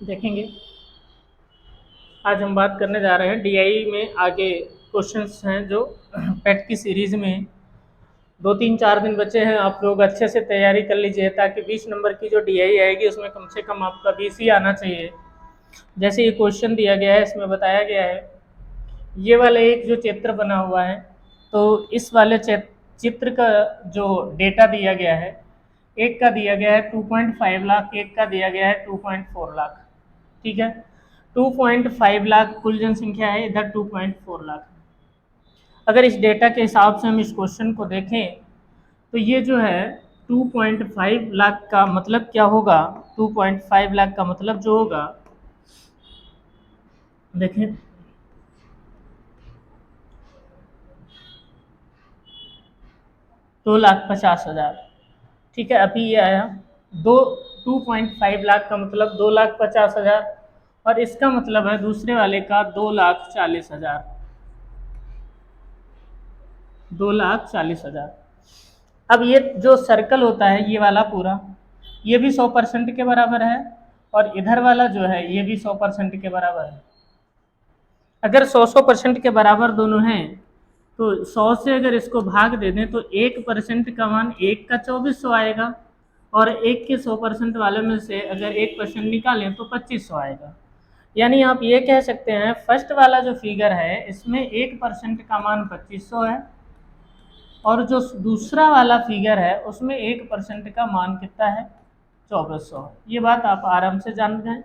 देखेंगे। आज हम बात करने जा रहे हैं डीआई में आगे क्वेश्चंस हैं जो पेट की सीरीज में 2 3 4 दिन बचे हैं। आप लोग अच्छे से तैयारी कर लीजिए ताकि 20 नंबर की जो डीआई आएगी उसमें कम से कम आपका 20 ही आना चाहिए। जैसे ये क्वेश्चन दिया गया है, इसमें बताया गया है ये वाला एक जो चित्र बना हुआ है, तो इस वाले चित्र का जो डेटा दिया गया है, एक का दिया गया है 2.5 लाख, एक का दिया गया है 2.4 लाख। ठीक है, 2.5 लाख कुल जनसंख्या है, इधर 2.4 लाख। अगर इस डेटा के हिसाब से हम इस क्वेश्चन को देखें तो ये जो है 2.5 लाख का मतलब क्या होगा, 2.5 लाख का मतलब जो होगा, देखें 2,50,000। ठीक है, अभी ये आया दो 2.5 लाख का मतलब 2,50,000 और इसका मतलब है दूसरे वाले का 2,40,000, 2,40,000। अब ये जो सर्कल होता है ये वाला पूरा, ये भी 100% के बराबर है और इधर वाला जो है ये भी 100% के बराबर है। अगर 100% के बराबर दोनों हैं तो 100 से अगर इसको भाग दे दें तो 1% का मान 1 का 2400 आएगा और 1 के 100% वाले में से अगर 1% निकालें तो 2500 आएगा। यानी आप ये कह सकते हैं फर्स्ट वाला जो फिगर है इसमें 1% का मान 2500 है और जो दूसरा वाला फिगर है उसमें 1% का मान कितना है, 2400। ये बात आप आराम से जान गए,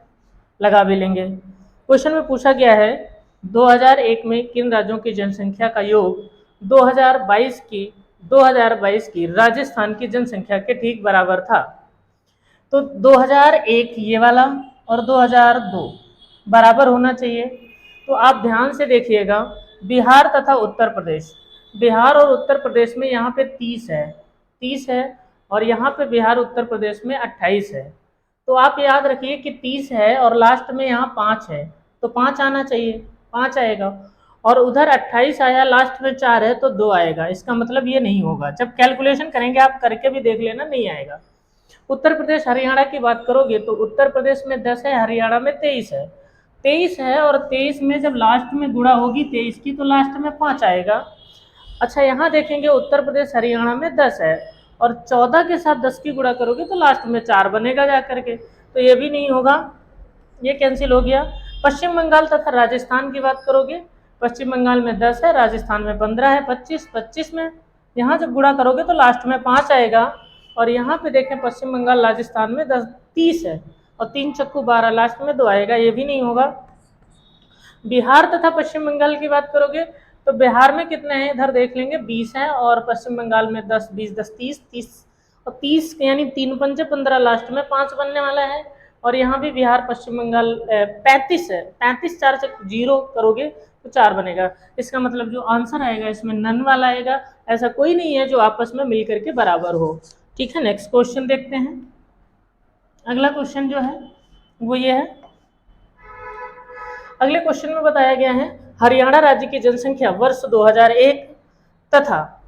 लगा भी लेंगे। क्वेश्चन में पूछा गया है 2001 में किन राज्यों की जनसंख्या का योग 2022 की राजस्थान की जनसंख्या के ठीक बराबर था। तो 2001 ये वाला और 2002 बराबर होना चाहिए। तो आप ध्यान से देखिएगा, बिहार तथा उत्तर प्रदेश, बिहार और उत्तर प्रदेश में यहाँ पे 30 है, 30 है और यहाँ पे बिहार उत्तर प्रदेश में 28 है। तो आप याद रखिए कि 30 है और लास्ट में यहाँ 5 है, तो 5 आना चाहिए, 5 आएगा। और उधर 28 आया, लास्ट में 4 है तो 2 आएगा। इसका मतलब ये नहीं होगा, जब कैलकुलेशन करेंगे आप करके भी देख लेना, नहीं आएगा। उत्तर प्रदेश हरियाणा की बात करोगे तो उत्तर प्रदेश में 10 है, हरियाणा में 23 है, 23 है और 23 में जब लास्ट में गुणा होगी 23 की तो लास्ट में 5 आएगा। अच्छा, यहाँ देखेंगे उत्तर प्रदेश हरियाणा में 10 है और 14 के साथ 10 की गुणा करोगे तो लास्ट में 4 बनेगा जा करके, तो ये भी नहीं होगा, ये कैंसिल हो गया। पश्चिम बंगाल तथा राजस्थान की बात करोगे, पश्चिम बंगाल में 10 है, राजस्थान में 15 है, 25, 25 में यहाँ जब गुणा करोगे तो लास्ट में 5 आएगा। और यहाँ पे देखें पश्चिम बंगाल राजस्थान में 10 30 है और 3 चक्कू 12, लास्ट में 2 आएगा, ये भी नहीं होगा। बिहार तथा पश्चिम बंगाल की बात करोगे तो बिहार में कितने हैं इधर देख लेंगे, 20 है और पश्चिम बंगाल में 10, 20, 10, 30, 30 और 30 यानी 3 पंजे 15, लास्ट में 5 बनने वाला है। और यहाँ भी बिहार पश्चिम बंगाल 35 है, 35 4 से 0 करोगे तो 4 बनेगा। इसका मतलब जो आंसर आएगा इसमें नन वाला आएगा, ऐसा कोई नहीं है जो आपस में मिल करके बराबर हो। ठीक है, नेक्स्ट क्वेश्चन देखते हैं। अगला क्वेश्चन जो है वो ये है, अगले क्वेश्चन में बताया गया है हरियाणा राज्य की जनसंख्या वर्ष 2001 तथा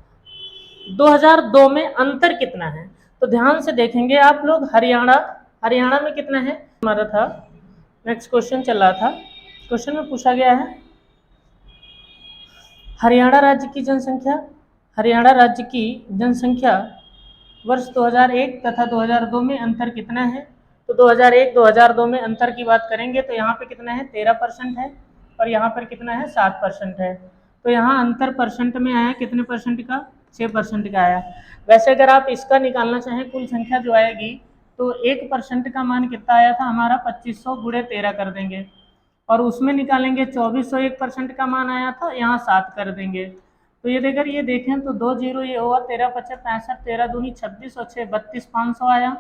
2002 में अंतर कितना है। तो ध्यान से देखेंगे आप लोग, हरियाणा में कितना है हमारा था, नेक्स्ट क्वेश्चन चल रहा था। क्वेश्चन में पूछा गया है हरियाणा राज्य की जनसंख्या वर्ष 2001 तथा 2002 में अंतर कितना है। तो 2001-2002 में अंतर की बात करेंगे तो यहाँ पे कितना है, 13% है और यहाँ पर कितना है, 7% है। तो यहाँ अंतर परसेंट में आया, कितने परसेंट का, 6% का आया। वैसे अगर आप इसका निकालना चाहें कुल संख्या जो आएगी तो 1% का मान कितना आया था हमारा, 2500 गुणे 13 कर देंगे और उसमें निकालेंगे 2400, 1% का मान आया था, यहाँ 7 कर देंगे। तो ये देकर ये देखें तो 2 0 ये हुआ, 13 5 65, 13 दूनी 26 और 6 32, 500 आया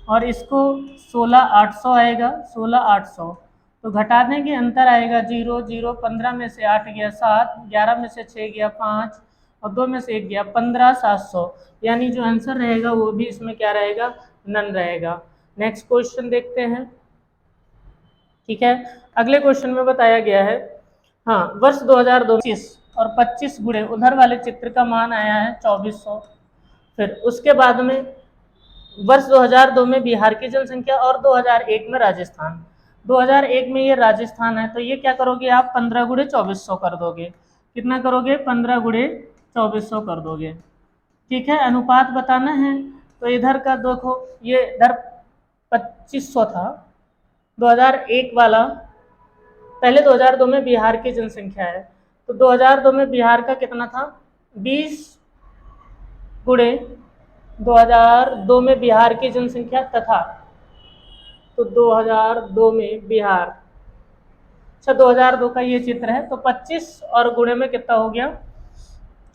और इसको 16 800 आएगा, 16 800। तो घटा देंगे, अंतर आएगा 0 0, 15 में से 8 गया 7, 11 में से 6 गया 5 और 2 में से 1 गया 15, 700। यानी जो आंसर रहेगा वो भी इसमें क्या रहेगा, नन रहेगा। नेक्स्ट क्वेश्चन देखते हैं। ठीक है, अगले क्वेश्चन में बताया गया है, हाँ वर्ष 2002 और 25 गुणे उधर वाले चित्र का मान आया है 2400। फिर उसके बाद में वर्ष 2002 में बिहार की जनसंख्या और 2001 में राजस्थान। 2001 में ये राजस्थान है, तो ये क्या करोगे आप 15 गुणे 2400 कर दोगे। कितना करोगे? 15 गुणे 2400 कर दोगे। ठीक है, अनुपात बताना है तो इधर का देखो, ये इधर 2500 था 2001 वाला। पहले 2002 में बिहार की जनसंख्या है, तो 2002 में बिहार का कितना था? 20 गुणे 2002 में बिहार की जनसंख्या तथा, तो 2002 में बिहार, अच्छा 2002 का ये चित्र है, तो 25 और गुणे में कितना हो गया?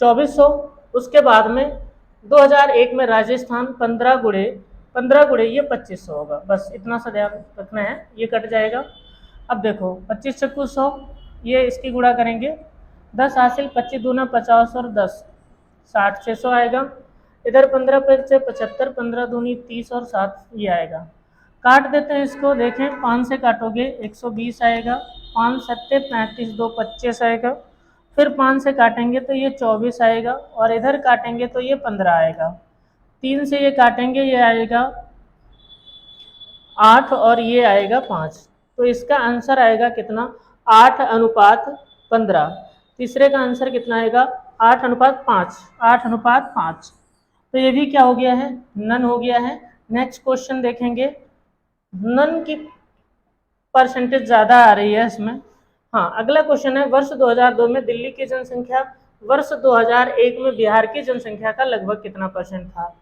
2400। उसके बाद में 2001 में राजस्थान 15 गुणे ये 2500 होगा। बस इतना सा ध्यान रखना है, ये कट जाएगा। अब देखो 25 चक्कू 100, ये इसकी गुणा करेंगे 10 हासिल, 25 दूना 50 और 10 60, 600 आएगा। इधर 15 पर से 75, 15 दूनी 30 और 7 ये आएगा। काट देते हैं इसको, देखें 5 से काटोगे 120 आएगा, 5 सत्ते 35, 2 25 आएगा। फिर 5 से काटेंगे तो ये 24 आएगा, और इधर काटेंगे तो ये 15 आएगा। 3 से ये काटेंगे, ये आएगा 8 और ये आएगा 5। तो इसका आंसर आएगा कितना? 8:15। तीसरे का आंसर कितना आएगा? 8:5। 8:5। तो ये भी क्या हो गया है? नन हो गया है। नेक्स्ट क्वेश्चन देखेंगे, नन की परसेंटेज ज़्यादा आ रही है इसमें। हाँ, अगला क्वेश्चन है, वर्ष 2002 में दिल्ली की जनसंख्या वर्ष 2001 में बिहार की जनसंख्या का लगभग कितना परसेंट था?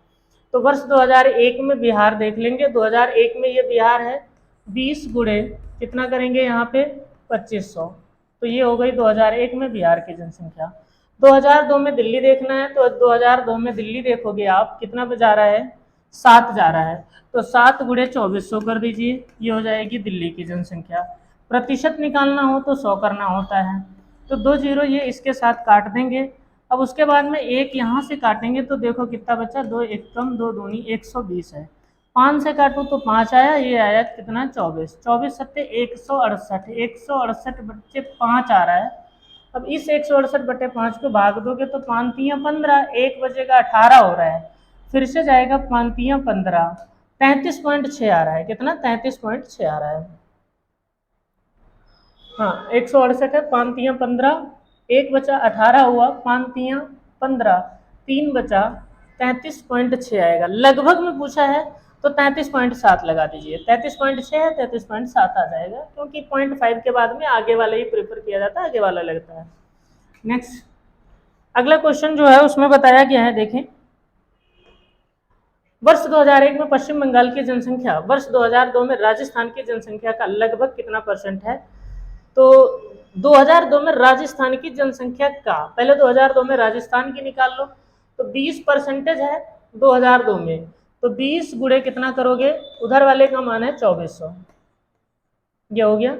तो वर्ष 2001 में बिहार देख लेंगे, 2001 में ये बिहार है, 20 गुणे कितना करेंगे यहाँ पे? 2500। तो ये हो गई 2001 में बिहार की जनसंख्या। 2002 में दिल्ली देखना है, तो 2002 में दिल्ली देखोगे आप, कितना पे जा रहा है? 7 जा रहा है, तो 7 गुणे 2400 कर दीजिए, ये हो जाएगी दिल्ली की जनसंख्या। प्रतिशत निकालना हो तो 100 करना होता है, तो 2 जीरो ये इसके साथ काट देंगे। अब उसके बाद में एक यहाँ से काटेंगे तो देखो कितना बचा? 2 एक कम 2 दूनी 120 है। 5 से काटूँ तो 5 आया, ये आया कितना? 24। 24 सत्ते 168, 168 बच्चे 5 आ रहा है। अब इस 168 बटे 5 को भाग दोगे तो 5 तियाँ 15, 1 बचेगा 18 हो रहा है। फिर से जाएगा 5 तियाँ 15, 33.6 आ रहा है। कितना? 33.6 आ रहा है। हाँ, 168 है, 5 तियाँ 15, 1 बचा 18 हुआ, 5 तियाँ 15, 3 बचा 33.6 आएगा। लगभग में पूछा है तो 33.7 लगा दीजिए। 33.6 है, 33.7 आ जाएगा, क्योंकि 0.5 के बाद में आगे वाला ही प्रेफर किया जाता है, आगे वाला लगता है। नेक्स्ट अगला क्वेश्चन जो है उसमें बताया गया है, देखें, वर्ष 2001 में पश्चिम बंगाल की जनसंख्या वर्ष 2002 में राजस्थान की जनसंख्या का लगभग कितना परसेंट है? तो 2002 में राजस्थान की जनसंख्या का, पहले 2002 में राजस्थान की निकाल लो, तो 20% है 2002 में, तो 20 गुणे कितना करोगे? उधर वाले का मान है 2400, ये हो गया।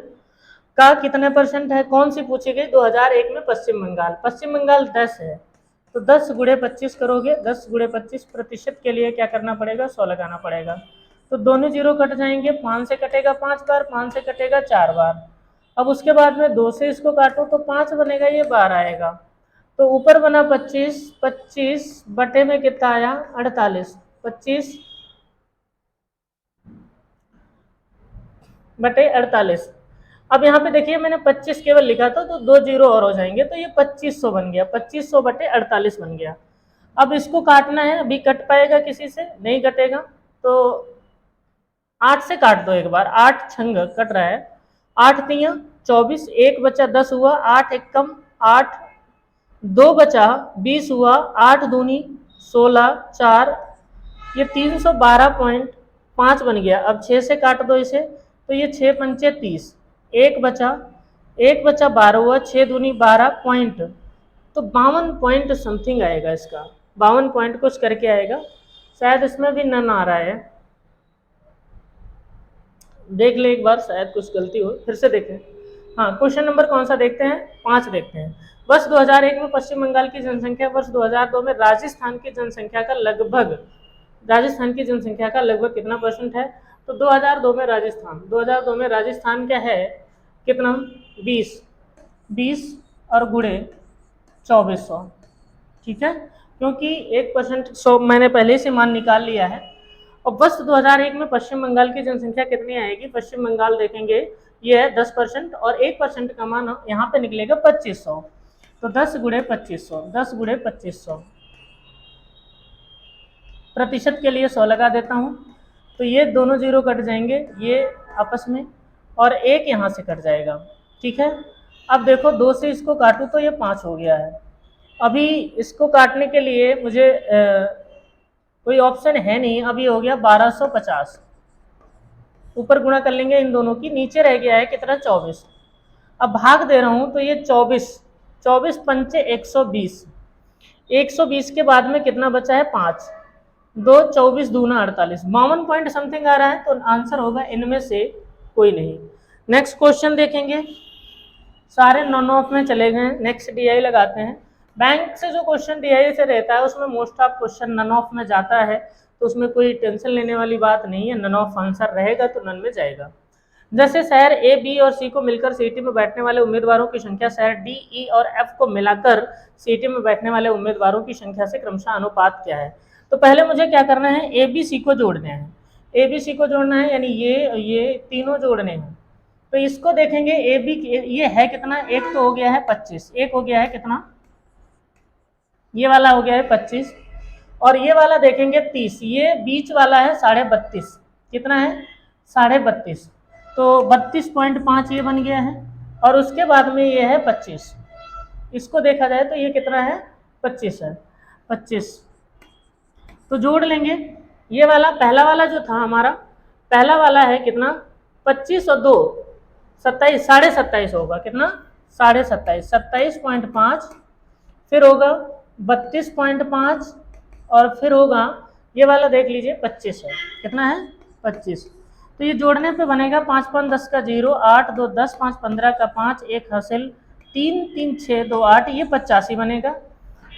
का कितने परसेंट है? कौन सी पूछी गई? 2001 में पश्चिम बंगाल। पश्चिम बंगाल 10 है, तो 10 गुणे 25 करोगे, 10 गुणे 25 प्रतिशत के लिए क्या करना पड़ेगा? 100 लगाना पड़ेगा। तो दोनों जीरो कट जाएंगे, 5 से कटेगा 5 बार, 5 से कटेगा 4 बार। अब उसके बाद में 2 से इसको काटो तो 5 बनेगा, ये 12 आएगा। तो ऊपर बना 25, 25 बटे में कितना आया? 48, 25 बटे 48। अब यहाँ पे देखिए मैंने 25 केवल लिखा था, तो 2 जीरो और हो जाएंगे, तो ये 2500 बन गया, 2500 बटे 48 बन गया। अब इसको काटना है, अभी कट पाएगा किसी से? नहीं कटेगा, तो 8 से काट दो एक बार, 8 छंग कट रहा है, 8 तियाँ 24, 1 बचा 10 हुआ, 8 एक कम 8, 2 बचा 20 हुआ, 8 दूनी 16, 4, ये 312.5 बन गया। अब 6 से काट दो इसे, तो ये 6 पंचे 30, 1 बचा 12 हुआ, 6 दूनी 12 पॉइंट, तो 52 पॉइंट समथिंग आएगा इसका, 52 पॉइंट कुछ करके आएगा। शायद इसमें भी नन आ रहा है, देख ले एक बार, शायद कुछ गलती हो, फिर से देखें। हाँ, क्वेश्चन नंबर कौन सा देखते हैं? 5 देखते हैं। वर्ष 2001 में पश्चिम बंगाल की जनसंख्या वर्ष 2002 में राजस्थान की जनसंख्या का लगभग कितना परसेंट है? तो 2002 में राजस्थान क्या है? कितना? 20 और गुणे 2400, ठीक है, क्योंकि 1% 100 मैंने पहले से मान निकाल लिया है। और वर्ष 2001 में पश्चिम बंगाल की जनसंख्या कितनी आएगी? पश्चिम बंगाल देखेंगे ये है 10% और 1% का मान यहाँ पे निकलेगा 2500। तो 10 गुणे 2500, 10 गुणे 2500 प्रतिशत के लिए 100 लगा देता हूँ। तो ये दोनों जीरो कट जाएंगे ये आपस में और एक यहाँ से कट जाएगा। ठीक है, अब देखो 2 से इसको काटूँ तो ये 5 हो गया है। अभी इसको काटने के लिए मुझे कोई ऑप्शन है नहीं। अभी हो गया 1250, ऊपर गुणा कर लेंगे इन दोनों की, नीचे रह गया है कितना 24। अब भाग दे रहा हूँ तो ये 24, 24 पंचे 120, 120 के बाद में कितना बचा है 5, 2 24 दूना 48, 52 पॉइंट समथिंग आ रहा है। तो आंसर होगा इनमें से कोई नहीं। नेक्स्ट क्वेश्चन देखेंगे, सारे नॉन ऑफ में चले गए। नेक्स्ट डीआई लगाते हैं। बैंक से जो क्वेश्चन डीआई से रहता है उसमें most of question none of में जाता है, तो उसमें कोई टेंशन लेने वाली बात नहीं है। नन ऑफ आंसर रहेगा तो नन में जाएगा। जैसे शहर ए, बी और सी को मिलकर सीटी में बैठने वाले उम्मीदवारों की संख्या शहर डी, ई और एफ को मिलाकर सीटी में बैठने वाले उम्मीदवारों की संख्या से क्रमशः अनुपात क्या है? तो पहले मुझे क्या करना है, ए बी सी को जोड़ने हैं। ए बी सी को जोड़ना है यानी ये तीनों जोड़ने हैं। तो इसको देखेंगे ए बी, ये है कितना, एक तो हो गया है 25, एक हो गया है कितना, ये वाला हो गया है 25 और ये वाला देखेंगे 30, ये बीच वाला है 32.5, कितना है 32.5, तो 32.5 ये बन गया है और उसके बाद में ये है 25। इसको देखा जाए तो ये कितना है 25 है, 25 तो जोड़ लेंगे। ये वाला पहला वाला जो था हमारा, पहला वाला है कितना 25 और 2 27, 27.5 होगा, कितना 27.5, 27.5 फिर होगा 32.5 और फिर होगा ये वाला देख लीजिए 25 है, कितना है 25। तो ये जोड़ने पे बनेगा 5 5 10 का 0, 8 2 10, 5 15 का 5, 1 हासिल 3 3 6 2 8, ये 85 बनेगा।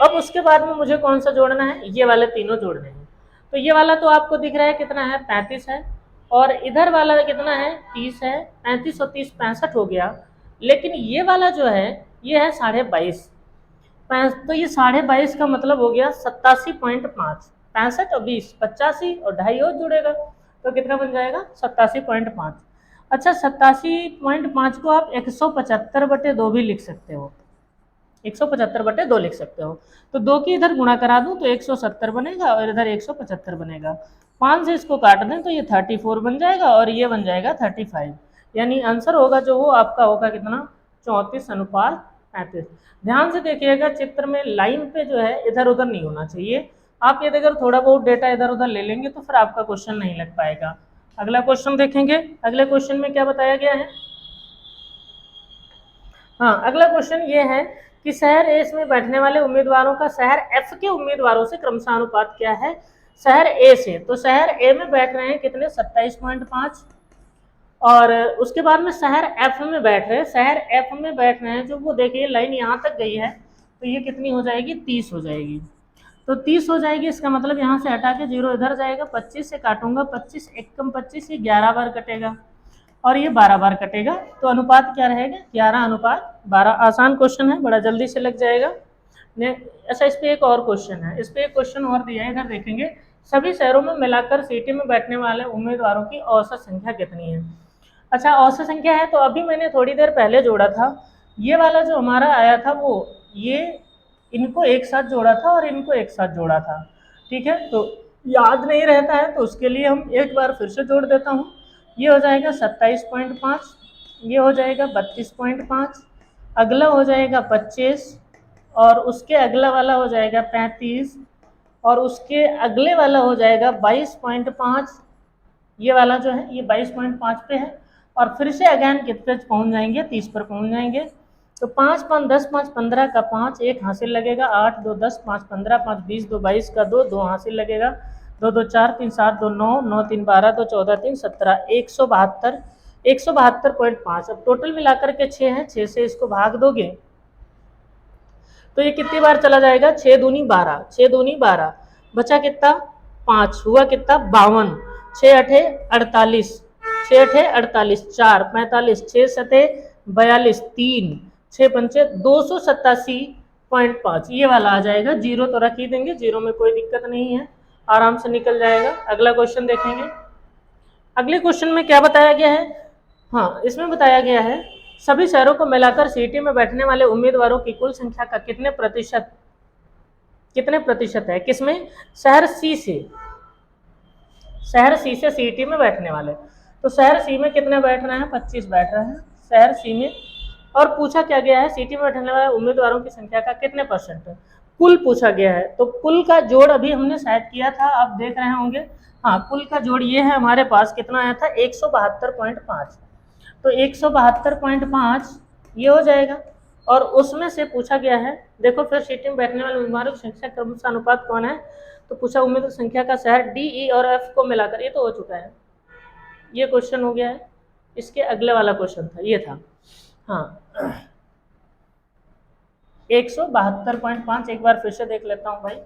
अब उसके बाद में मुझे कौन सा जोड़ना है, ये वाले तीनों जोड़ने हैं। तो ये वाला तो आपको दिख रहा है कितना है 35 है और इधर वाला कितना है 30 है, 35 और 30 65 हो गया। लेकिन ये वाला जो है ये है 22.5, तो ये 22.5 का मतलब हो गया 87.5, 65 और 20 85 और 2.5 और जुड़ेगा तो कितना बन जाएगा 87.5। अच्छा 87.5 को आप 175/2 भी लिख सकते हो, 175/2 लिख सकते हो। तो 2 की इधर गुणा करा दूं तो 170 बनेगा और इधर 175 बनेगा। 5 से इसको काट दें तो ये 34 बन जाएगा और ये बन जाएगा 35, यानी आंसर होगा जो वो आपका होगा कितना 34:35। ध्यान से देखिएगा चित्र में लाइन पे जो है इधर उधर नहीं होना चाहिए। आप ये अगर थोड़ा बहुत डेटा इधर उधर ले लेंगे तो फिर आपका क्वेश्चन नहीं लग पाएगा। अगला क्वेश्चन देखेंगे। अगले क्वेश्चन में क्या बताया गया है, हाँ अगला क्वेश्चन ये है कि शहर ए में बैठने वाले उम्मीदवारों का शहर एफ के उम्मीदवारों से क्रमशः अनुपात क्या है शहर ए से। तो शहर ए में बैठ रहे हैं कितने 27.5 और उसके बाद में शहर एफ में बैठ रहे हैं, शहर एफ में बैठ रहे हैं जो वो देखिए लाइन यहाँ तक गई है तो ये कितनी हो जाएगी 30 हो जाएगी। तो 30 हो जाएगी, इसका मतलब यहाँ से हटा के 0 इधर जाएगा, 25 से काटूंगा 25 1 कम 25, ये 11 बार कटेगा और ये 12 बार कटेगा। तो अनुपात क्या रहेगा 11:12। आसान क्वेश्चन है, बड़ा जल्दी से लग जाएगा। अच्छा इस पे एक और क्वेश्चन है, इस पे एक क्वेश्चन और दिया है, इधर देखेंगे सभी शहरों में मिलाकर सिटी में बैठने वाले उम्मीदवारों की औसत संख्या कितनी है। अच्छा औसत संख्या है तो अभी मैंने थोड़ी देर पहले जोड़ा था, ये वाला जो हमारा आया था वो ये इनको एक साथ जोड़ा था और इनको एक साथ जोड़ा था। ठीक है, तो याद नहीं रहता है तो उसके लिए हम एक बार फिर से जोड़ देता हूँ। ये हो जाएगा 27.5, ये हो जाएगा 32.5, अगला हो जाएगा 25 और उसके अगला वाला हो जाएगा 35 और उसके अगले वाला हो जाएगा 22.5। ये वाला जो है ये 22.5 पे है और फिर से अगैन कितने पे पहुँच जाएंगे 30 पर पहुँच जाएंगे। तो 5 5 10, 5 15 का 5, 1 हासिल लगेगा, 8 2 10, 5 15, 5 20, 2 22 का 2, 2 हासिल लगेगा, 2 2 4 3 7, 2 9, 9 3 12, 2 14 3 17, 172, 172.5। अब टोटल मिलाकर के 6 हैं, 6 से इसको भाग दोगे तो ये कितनी बार चला जाएगा 6 दूनी 12, 6 दूनी 12, बचा कितना 5, हुआ कितना 52, 6 8 48, 6 8 48, 4 45, 6 7 42, 3 6 पंचे 287.5, ये वाला आ जाएगा। जीरो तो रख ही देंगे, जीरो में कोई दिक्कत नहीं है आराम से निकल जाएगा। अगला क्वेश्चन देखेंगे। अगले क्वेश्चन में क्या बताया गया है, हाँ इसमें बताया गया है सभी शहरों को मिलाकर सीटी में बैठने वाले उम्मीदवारों की कुल संख्या का कितने प्रतिशत है, किसमें, शहर सी से, शहर सी से सीटी में बैठने वाले। तो शहर सी में कितने बैठ रहे हैं, 25 बैठ रहे हैं शहर सी में। और पूछा क्या गया है, सीटी में बैठने वाले उम्मीदवारों की संख्या का कितने परसेंट है, कुल पूछा गया है। तो कुल का जोड़ अभी हमने शायद किया था, आप देख रहे होंगे, हाँ कुल का जोड़ ये है हमारे पास, कितना आया था 172.5। तो 172.5 ये हो जाएगा। और उसमें से पूछा गया है, देखो फिर सीटी में बैठने वाले उम्मीदवारों की संख्या क्रमशः अनुपात कौन है, तो पूछा उम्मीदवार संख्या का शहर डी, ई और एफ को मिलाकर, ये तो हो चुका है, ये क्वेश्चन हो गया है। इसके अगले वाला क्वेश्चन था, ये था, हाँ 172.5, एक बार फिर से देख लेता हूँ भाई,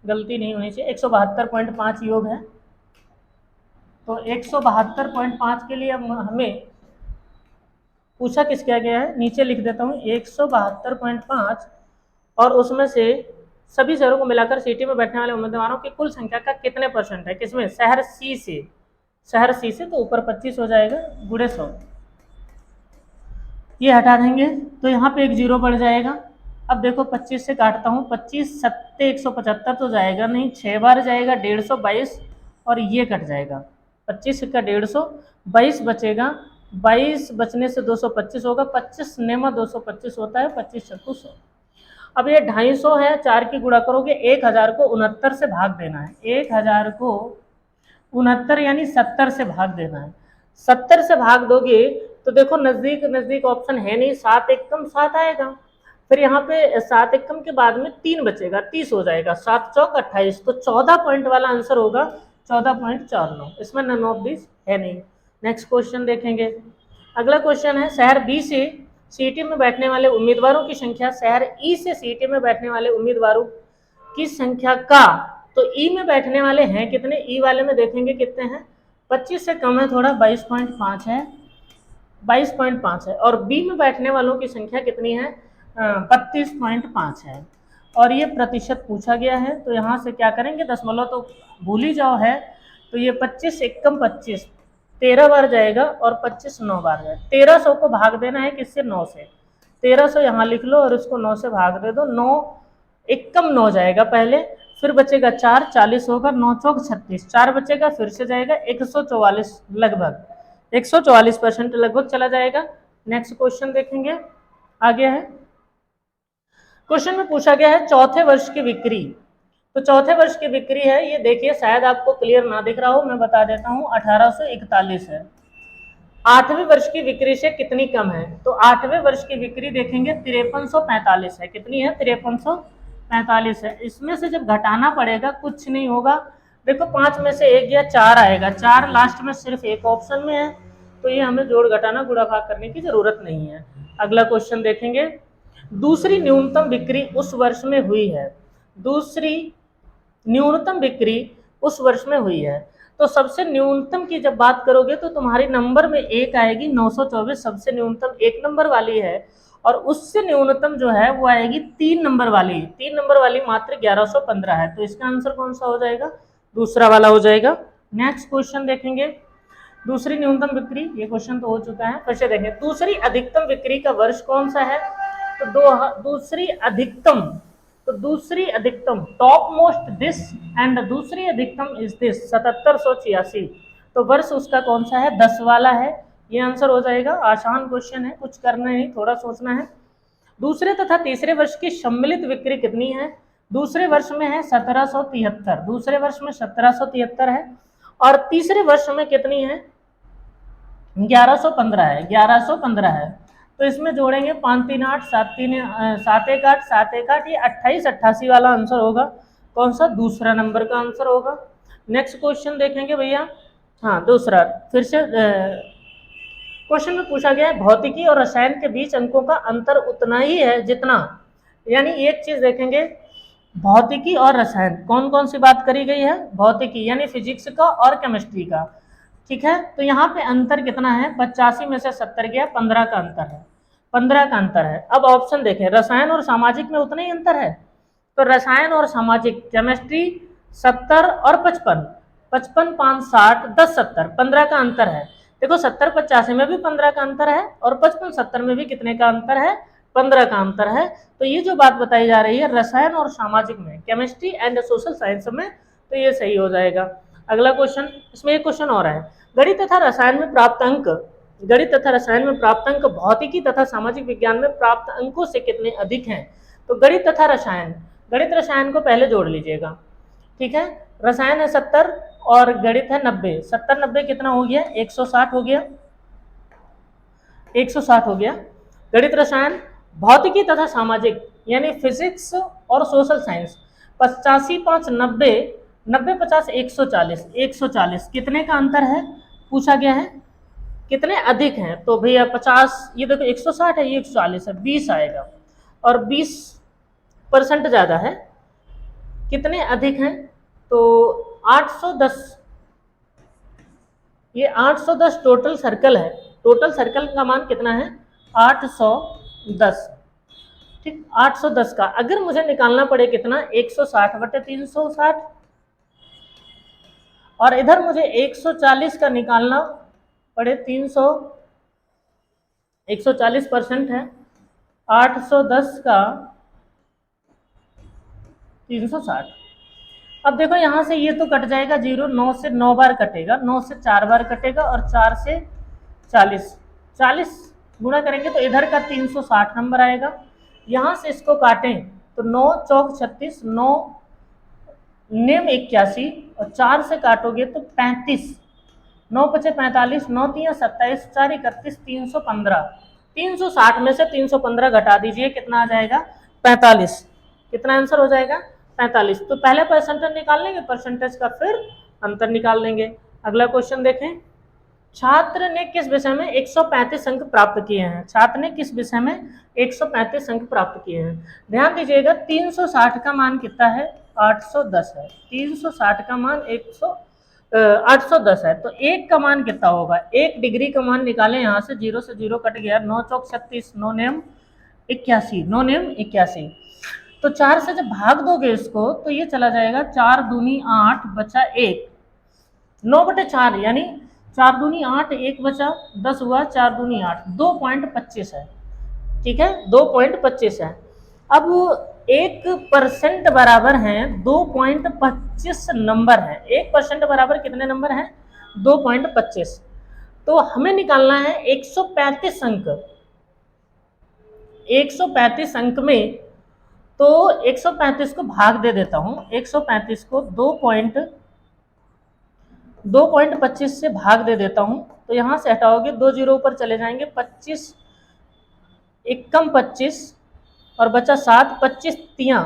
गलती नहीं होनी चाहिए। 172.5 योग है, तो 172.5 के लिए हमें पूछा किस क्या गया है, नीचे लिख देता हूँ 172.5, और उसमें से सभी शहरों को मिलाकर सिटी में बैठने वाले उम्मीदवारों की कुल संख्या का कितने परसेंट है, किसमें, शहर सी से, शहर सी से, तो ऊपर 25 हो जाएगा गुणे 100, ये हटा देंगे तो यहाँ पे एक जीरो बढ़ जाएगा। अब देखो 25 से काटता हूँ, 25 सत्ते 175 तो जाएगा नहीं, 6 बार जाएगा 152, और ये कट जाएगा, 25 का 150, 22 बचेगा, 22 बचने से 225 होगा, 25 नेमा 225 होता है, 25 चक्कू 100। अब ये 250 है, 4 की गुणा करोगे, 1000 को 69 से भाग देना है, 1000 को 69 यानी 70 से भाग देना है। 70 से भाग दोगे तो देखो नजदीक नजदीक ऑप्शन है नहीं, 7 एकम 7 आएगा, फिर यहाँ पे 7 एकम के बाद में 3 बचेगा, 30 हो जाएगा, 7 चौक 28, तो 14 पॉइंट वाला आंसर होगा 14.49, इसमें नन ऑफ दिस है नहीं। नेक्स्ट क्वेश्चन देखेंगे। अगला क्वेश्चन है, शहर बी से सीटी में बैठने वाले उम्मीदवारों की संख्या शहर ई से सीटी में बैठने वाले उम्मीदवारों की संख्या का, तो ई में बैठने वाले हैं कितने, ई वाले में देखेंगे कितने हैं, 25 से कम है थोड़ा, 22.5 है, 22.5 है, और बी में बैठने वालों की संख्या कितनी है, 32.5 है, और ये प्रतिशत पूछा गया है। तो यहाँ से क्या करेंगे, दशमलव तो भूल ही जाओ है, तो ये 25 एकम 25 13 बार जाएगा, और 25 9 बार जाएगा, 1300 को भाग देना है किससे, 9 से, 1300 यहाँ लिख लो और उसको 9 से भाग दे दो, 9 एकम 9 जाएगा पहले, फिर बचेगा 4, 40 होगा, 9 चौक 36, 4 बचेगा, फिर से जाएगा 144, लगभग 144% लगभग चला जाएगा। नेक्स्ट क्वेश्चन देखेंगे, आगे है, क्वेश्चन में पूछा गया है चौथे वर्ष की बिक्री। तो चौथे वर्ष की बिक्री है, ये देखिए शायद आपको क्लियर ना दिख रहा हो, मैं बता देता हूँ, 1841 है। 8वें वर्ष की बिक्री से कितनी कम है, तो 8वें वर्ष की बिक्री देखेंगे 5345 है, कितनी है, 5345 है। इसमें से जब घटाना पड़ेगा कुछ नहीं होगा, देखो 5 में से 1 या 4 आएगा, 4 लास्ट में सिर्फ एक ऑप्शन में है, तो ये हमें जोड़ घटाना गुणा भाग करने की जरूरत नहीं है। अगला क्वेश्चन देखेंगे, दूसरी न्यूनतम बिक्री उस वर्ष में हुई है, दूसरी न्यूनतम बिक्री उस वर्ष में हुई है। तो सबसे न्यूनतम की जब बात करोगे तो तुम्हारी नंबर में एक आएगी, 924 सबसे न्यूनतम 1 नंबर वाली है, और उससे न्यूनतम जो है वो आएगी 3 नंबर वाली, 3 नंबर वाली मात्र 1115 है। तो इसका आंसर कौन सा हो जाएगा, दूसरा वाला हो जाएगा। नेक्स्ट क्वेश्चन देखेंगे, दूसरी न्यूनतम बिक्री, ये क्वेश्चन तो हो चुका है, फिर से देखें, दूसरी अधिकतम बिक्री का वर्ष कौन सा है, तो दूसरी अधिकतम टॉप मोस्ट दिस एंड दूसरी अधिकतम इज दिस 7786, तो वर्ष उसका कौन सा है, 10 वाला है, ये आंसर हो जाएगा। आसान क्वेश्चन है, कुछ करना नहीं, थोड़ा सोचना है। दूसरे तथा तीसरे वर्ष की सम्मिलित बिक्री कितनी है, दूसरे वर्ष में है 1773, दूसरे वर्ष में 1773 है, और तीसरे वर्ष में कितनी है, 1115 है, 1115 है। तो इसमें जोड़ेंगे 5 3 8 7 3 7 1 8 7 1 8, ये 28 88 वाला आंसर होगा, कौन सा, दूसरा नंबर का आंसर होगा। नेक्स्ट क्वेश्चन देखेंगे भैया, हाँ दूसरा, फिर से क्वेश्चन में पूछा गया है भौतिकी और रसायन के बीच अंकों का अंतर उतना ही है जितना, यानी एक चीज देखेंगे, भौतिकी और रसायन कौन कौन सी बात करी गई है, भौतिकी यानी फिजिक्स का और केमिस्ट्री का, ठीक है। तो यहाँ पे अंतर कितना है, 85 में से 70 गया, 15 का अंतर है, 15 का अंतर है। अब ऑप्शन देखें, रसायन और सामाजिक में उतना ही अंतर है, तो रसायन और सामाजिक, केमिस्ट्री 70 और 55, 55 5 60 10 70, 15 का अंतर है। देखो 70 85 में भी 15 का अंतर है और 55 70 में भी कितने का अंतर है, 15 का अंतर है। तो ये जो बात बताई जा रही है रसायन और सामाजिक में, केमिस्ट्री एंड सोशल साइंस में, तो ये सही हो जाएगा। अगला क्वेश्चन, इसमें एक क्वेश्चन और है, गणित तथा रसायन में प्राप्त अंक, गणित तथा रसायन में प्राप्त अंक भौतिकी तथा सामाजिक विज्ञान में प्राप्त अंकों से कितने अधिक हैं। तो गणित तथा रसायन, गणित रसायन को पहले जोड़ लीजिएगा, ठीक है। रसायन है 70 और गणित है 90, 70 90 कितना हो गया, 160 हो गया, 160 हो गया। गणित रसायन, भौतिकी तथा सामाजिक यानी फिजिक्स और सोशल साइंस 85 5 90, 90 50 140, 140 कितने का अंतर है पूछा गया है, कितने अधिक हैं। तो भैया 50, ये देखो 160 है, ये 140 है, 20 आएगा और 20% ज़्यादा है। कितने अधिक हैं, तो 810, ये 810 टोटल सर्कल है, टोटल सर्कल का मान कितना है 810, ठीक। 810 का अगर मुझे निकालना पड़े कितना 160/360 और इधर मुझे 140 का निकालना पड़े 300, 140% है 810 का 360। अब देखो यहाँ से ये तो कट जाएगा 0, 9 से 9 बार कटेगा, 9 से 4 बार कटेगा और 4 से 40, 40 गुणा करेंगे तो इधर का 360 नंबर आएगा। यहाँ से इसको काटें तो 9 चौक 36, 9 नेम 81 और 4 से काटोगे तो 35, 9 पचे 45, 9 तिया 27, 4 31, 315, 360 में से 315 घटा दीजिए, कितना आ जाएगा 45, कितना आंसर हो जाएगा 45। तो पहले परसेंटेज निकाल लेंगे, परसेंटेज का फिर अंतर निकाल लेंगे। अगला क्वेश्चन देखें, छात्र ने किस विषय में 135 अंक प्राप्त किए हैं, छात्र ने किस विषय में 135 अंक प्राप्त किए हैं। ध्यान दीजिएगा 360 का मान कितना है 810 है, 360 का मान 810 है, तो एक का मान कितना होगा, 1 डिग्री का मान निकालें, यहाँ से 0 से 0 कट गया, 9 चौक 36, 9 नेम 81, 9 नेम 81, तो 4 से जब भाग दोगे इसको तो ये चला जाएगा 4 दूनी 8 बचा 1, 9/4 यानी 4 दूनी 8, 1 बचा 10 हुआ, 4 दूनी 8, 2.25 है, ठीक है 2.25 है। अब 1% बराबर है 2.25 नंबर है, 1% बराबर कितने नंबर हैं 2.25, तो हमें निकालना है 135 अंक, 135 अंक में, तो 135 को भाग दे देता हूं, 135 को 2.25 से भाग दे देता हूं, तो यहां से हटाओगे 2 जीरो ऊपर चले जाएंगे, 25 एकम 25 और बचा 7, 25 तियां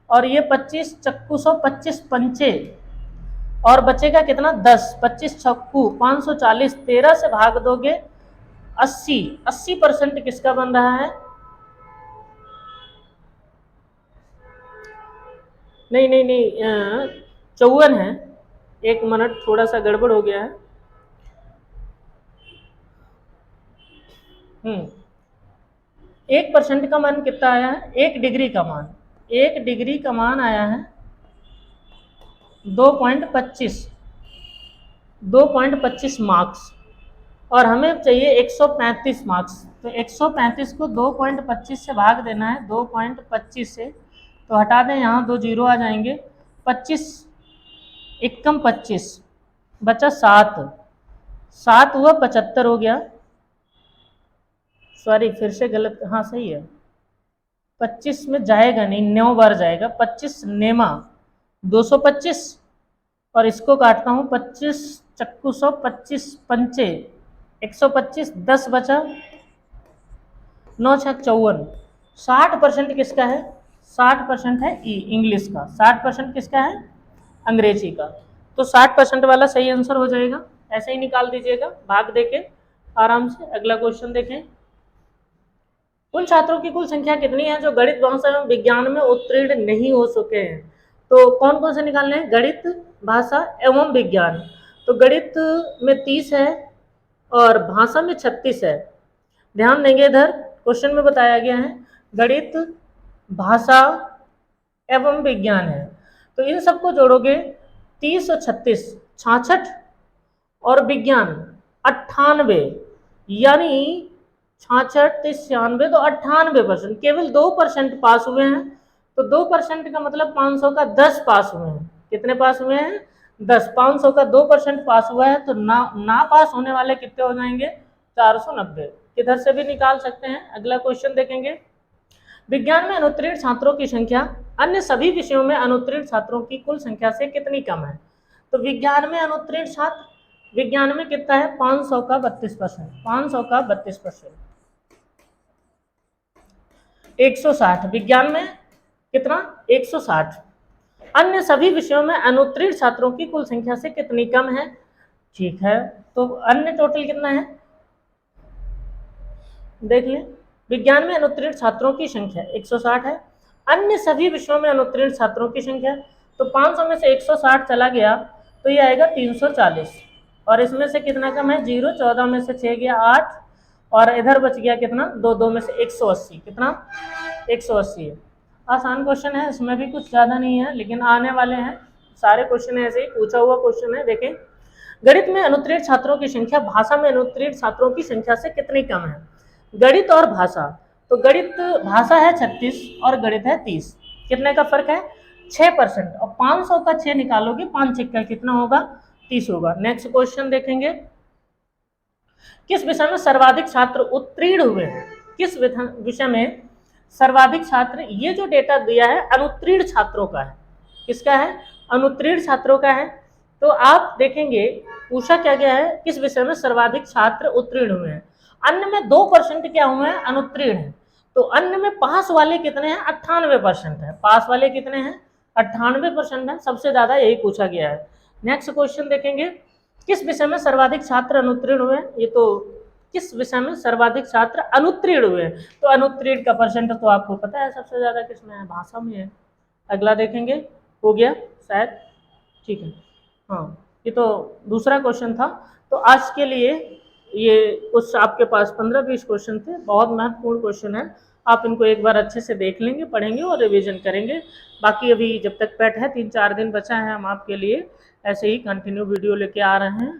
और ये 25 चक्कू 100, 25 पंचे और बचेगा कितना 10, 25 छक्कू 540, 13 से भाग दोगे 80, 80% किसका बन रहा है, नहीं नहीं नहीं 54 है, 1 मिनट थोड़ा सा गड़बड़ हो गया है। 1% का मान कितना आया है, 1 डिग्री का मान, 1 डिग्री का मान आया है 2.25, 2.25 मार्क्स और हमें चाहिए 135 मार्क्स, तो 135 को 2.25 से भाग देना है, 2.25 से, तो हटा दें यहाँ 2 जीरो आ जाएंगे, 25 एकम 25 बचा 7, 7 हुआ 75 हो गया, सॉरी फिर से गलत, हाँ सही है, 25 में जाएगा नहीं, 9 बार जाएगा, 25 नेमा 225 और इसको काटता हूँ 25 चक्कू 100, 25 पंचे 125, 10 बचा 9 6 54, 60% किसका है, 60% है इंग्लिश का, 60% किसका है अंग्रेजी का, तो 60% वाला सही आंसर हो जाएगा, ऐसे ही निकाल दीजिएगा भाग देके आराम से। अगला क्वेश्चन देखें, उन छात्रों की कुल संख्या कितनी है जो गणित भाषा एवं विज्ञान में उत्तीर्ण नहीं हो सके हैं। तो कौन कौन से निकालने हैं, गणित भाषा एवं विज्ञान, तो गणित में 30 है और भाषा में 36 है। ध्यान देंगे इधर क्वेश्चन में बताया गया है गणित भाषा एवं विज्ञान है, तो इन सबको जोड़ोगे 30 और 36 66 और विज्ञान 98, यानी 66 30 96 तो 98%, केवल 2% पास हुए हैं। तो 2% का मतलब 500 का 10 पास हुए हैं। कितने पास हुए हैं? 10। 500 का 2% पास हुआ है तो ना पास होने वाले कितने हो जाएंगे? 490। किधर से भी निकाल सकते हैं। अगला क्वेश्चन देखेंगे। विज्ञान में अनुत्तीर्ण छात्रों की संख्या अन्य सभी विषयों में अनुत्तीर्ण छात्रों की कुल संख्या से कितनी कम है? तो विज्ञान में अनुत्तीर्ण छात्र, विज्ञान में कितना है? 500 का 32%, 500 का 32%, 160। विज्ञान में कितना? 160। अन्य सभी विषयों में अनुत्तीर्ण छात्रों की कुल संख्या से कितनी कम है? ठीक है, तो अन्य टोटल कितना है देख लें। विज्ञान में अनुत्तीर्ण छात्रों की संख्या 160 है। अन्य सभी विषयों में अनुत्तीर्ण छात्रों की संख्या, तो 500 में से 160 चला गया तो ये आएगा 340, और इसमें से कितना कम है? 0। 14 में से 6 गया 8, और इधर बच गया कितना? 2 में से 180। कितना? 180 है। आसान क्वेश्चन है, इसमें भी कुछ ज़्यादा नहीं है, लेकिन आने वाले हैं सारे क्वेश्चन ऐसे ही पूछा हुआ क्वेश्चन है। देखें, गणित में अनुत्तीर्ण छात्रों की संख्या भाषा में अनुत्तीर्ण छात्रों की संख्या से कितनी कम है? गणित और भाषा, तो गणित भाषा है 36 और गणित है 30। कितने का फर्क है? 6%। और 500 का 6 निकालोगे, 5 6 कितना होगा? 30 होगा। नेक्स्ट क्वेश्चन देखेंगे। किस विषय में सर्वाधिक छात्र उत्तीर्ण हुए हैं? किस विषय में सर्वाधिक छात्र, ये जो डेटा दिया है अनुत्तीर्ण छात्रों का है। किसका है? अनुत्तीर्ण छात्रों का है। तो आप देखेंगे पूछा क्या गया है, किस विषय में सर्वाधिक छात्र उत्तीर्ण हुए हैं। अन्य में 2% क्या हुए हैं? अनुत्तीर्ण है। तो अन्य में पास वाले कितने हैं? 98% है। पास वाले कितने हैं? 98% है। सबसे ज्यादा यही पूछा गया है। नेक्स्ट क्वेश्चन देखेंगे। किस विषय में सर्वाधिक छात्र अनुत्तीर्ण हुए? ये तो किस विषय में सर्वाधिक छात्र अनुत्तीर्ण हुए? तो अनुत्तीर्ण का परसेंट तो आपको पता है सबसे ज्यादा किसमें है? भाषा में है। अगला देखेंगे। हो गया शायद, ठीक है। हाँ, ये तो दूसरा क्वेश्चन था। तो आज के लिए ये कुछ आपके पास 15-20 क्वेश्चन थे, बहुत महत्वपूर्ण क्वेश्चन है। आप इनको एक बार अच्छे से देख लेंगे, पढ़ेंगे और रिवीजन करेंगे। बाकी अभी जब तक पेट है 3-4 दिन बचा है, हम आपके लिए ऐसे ही कंटिन्यू वीडियो लेके आ रहे हैं।